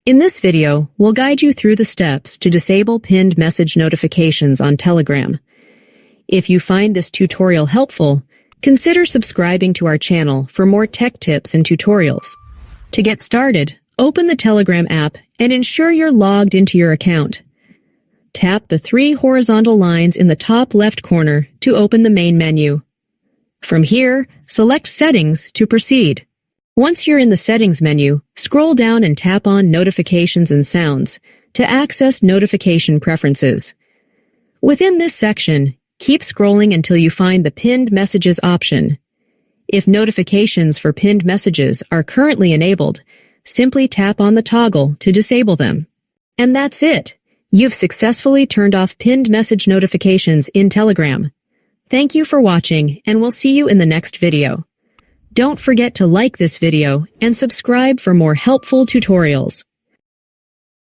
In this video, we'll guide you through the steps to disable pinned message notifications on Telegram. If you find this tutorial helpful, consider subscribing to our channel for more tech tips and tutorials. To get started, open the Telegram app and ensure you're logged into your account. Tap the 3 horizontal lines in the top left corner to open the main menu. From here, select Settings to proceed. Once you're in the Settings menu, scroll down and tap on Notifications and Sounds to access notification preferences. Within this section, keep scrolling until you find the Pinned Messages option. If notifications for pinned messages are currently enabled, simply tap on the toggle to disable them. And that's it! You've successfully turned off pinned message notifications in Telegram. Thank you for watching, and we'll see you in the next video. Don't forget to like this video and subscribe for more helpful tutorials.